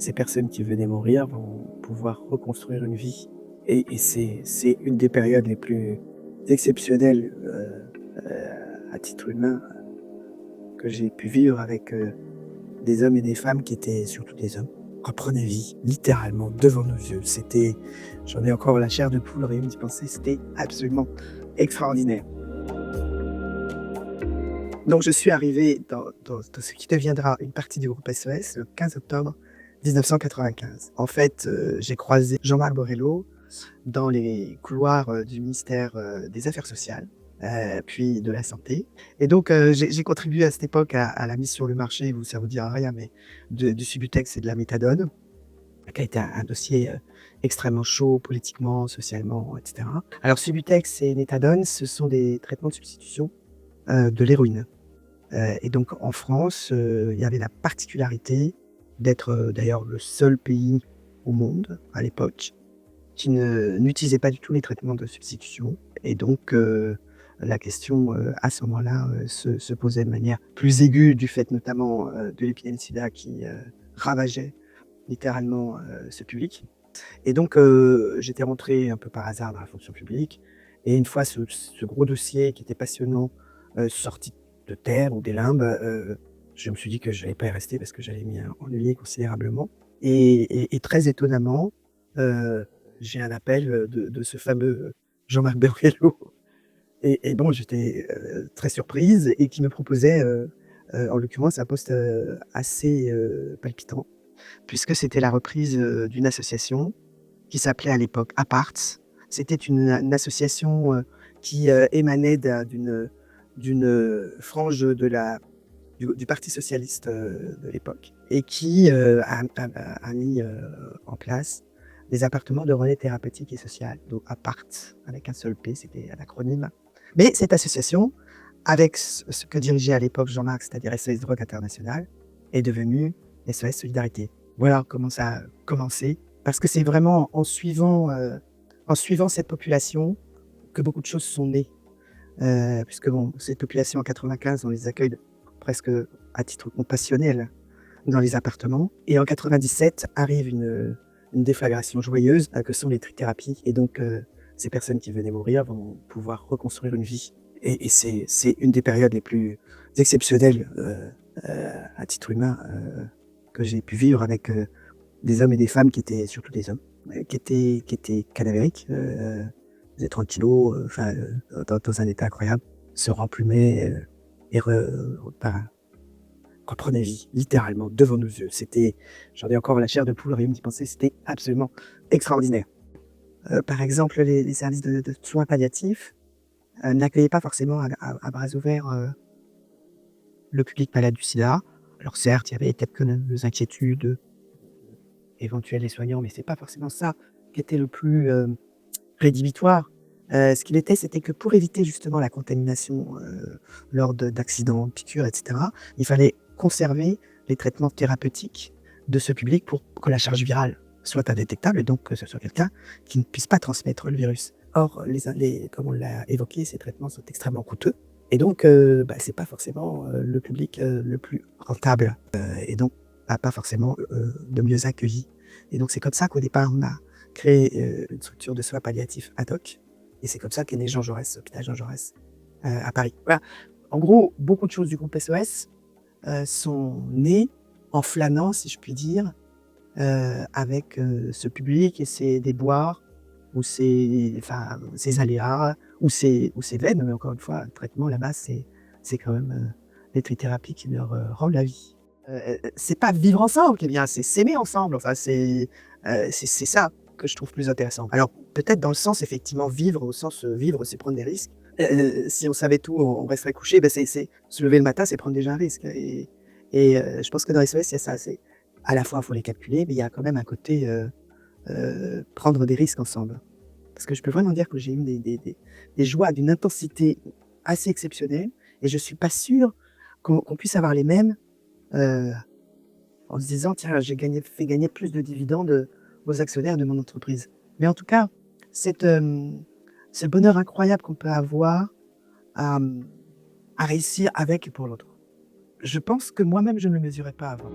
Ces personnes qui venaient mourir vont pouvoir reconstruire une vie et c'est une des périodes les plus exceptionnelles, à titre humain, que j'ai pu vivre avec, des hommes et des femmes qui étaient surtout des hommes, reprenaient vie, littéralement devant nos yeux. J'en ai encore la chair de poule rien d'y penser, c'était absolument extraordinaire. Donc je suis arrivé dans ce qui deviendra une partie du groupe SOS le 15 octobre 1995. En fait, j'ai croisé Jean-Marc Borello dans les couloirs, du ministère, des Affaires sociales, puis de la santé et donc j'ai contribué à cette époque à la mise sur le marché, ça vous dira rien, mais du Subutex et de la méthadone, qui a été un dossier, extrêmement chaud politiquement, socialement et cetera. Alors Subutex et méthadone, ce sont des traitements de substitution, de l'héroïne. Et donc en France, il y avait la particularité d'être, d'ailleurs le seul pays au monde à l'époque qui n'utilisait pas du tout les traitements de substitution et donc la question, à ce moment-là, se posait de manière plus aiguë du fait notamment, de l'épidémie de sida qui, ravageait littéralement, ce public et donc j'étais rentré un peu par hasard dans la fonction publique et une fois ce gros dossier qui était passionnant, sorti de terre ou des limbes, je me suis dit que j'allais pas y rester parce que j'allais m'y ennuyer considérablement et très étonnamment, heu, j'ai un appel, de ce fameux Jean-Marc Berriello et bon j'étais, très surprise et qui me proposait, en l'occurrence un poste, assez, palpitant puisque c'était la reprise, d'une association qui s'appelait à l'époque Apart. C'était une association, qui, émanait d'une frange du parti socialiste, de l'époque et qui, a mis, en place des appartements de relais thérapeutique et social, donc Apart avec un seul P, c'était un acronyme. Mais cette association, avec ce que dirigeait à l'époque Jean-Marc, c'est-à-dire SOS Drogue International, est devenue SOS Solidarité. Voilà comment ça a commencé, parce que c'est vraiment en suivant cette population que beaucoup de choses sont nées. Puisque bon, cette population en 95, on les accueille presque à titre compassionnel dans les appartements et en 97 arrive une déflagration joyeuse, que sont les trithérapies et donc ces personnes qui venaient mourir vont pouvoir reconstruire une vie et c'est une des périodes les plus exceptionnelles, à titre humain, que j'ai pu vivre avec, des hommes et des femmes qui étaient surtout des hommes, qui étaient cadavériques, faisaient 30 kilogrammes, enfin, dans un état incroyable, se remplumaient, et reprenaient vie, littéralement, devant nos yeux. J'en ai encore la chair de poule rien d'y penser, c'était absolument extraordinaire. Par exemple, les services de soins palliatifs, n'accueillaient pas forcément à bras ouverts, le public malade du sida. Alors certes, il y avait quelques inquiétudes éventuelles des soignants, mais c'est pas forcément ça qui était le plus, rédhibitoire. Ce qu'il était, c'était que pour éviter justement la contamination, lors d'accidents, de piqûres et cetera, il fallait conserver les traitements thérapeutiques de ce public pour que la charge virale soit indétectable et donc que ce soit quelqu'un qui ne puisse pas transmettre le virus. Or, comme on l'a évoqué, ces traitements sont extrêmement coûteux et donc c'est pas forcément, le public, le plus rentable, et donc pas forcément, le mieux accueilli et donc c'est comme ça qu'au départ, on a créé, une structure de soins palliatifs ad hoc et c'est comme ça qu'est né Jean Jaurès, l'hôpital Jean Jaurès, à Paris. Voilà. En gros, beaucoup de choses du groupe SOS, sont nées en flânant, si je puis dire, avec, ce public et ses déboires ou ses aléas ou ses veines, mais encore une fois, le traitement là-bas, c'est quand même, les trithérapies qui leur, rendent la vie. C'est pas vivre ensemble qui est bien, c'est s'aimer ensemble. Enfin, c'est ça que je trouve plus intéressant. Alors, peut-être dans le sens effectivement vivre, au sens, vivre, c'est prendre des risques. Si on savait tout, on resterait couché. C'est se lever le matin, c'est prendre déjà un risque et je pense que dans SOS, il y a ça. C'est à la fois, il faut les calculer, mais il y a quand même un côté, prendre des risques ensemble. Parce que je peux vraiment dire que j'ai eu des joies d'une intensité assez exceptionnelle et je suis pas sûr qu'on puisse avoir les mêmes, heu, en se disant: «Tiens, fait gagner plus de dividendes, aux actionnaires de mon entreprise». Mais en tout cas, cette, ce bonheur incroyable qu'on peut avoir à, à réussir avec et pour l'autre. Je pense que moi-même, je ne le mesurais pas avant.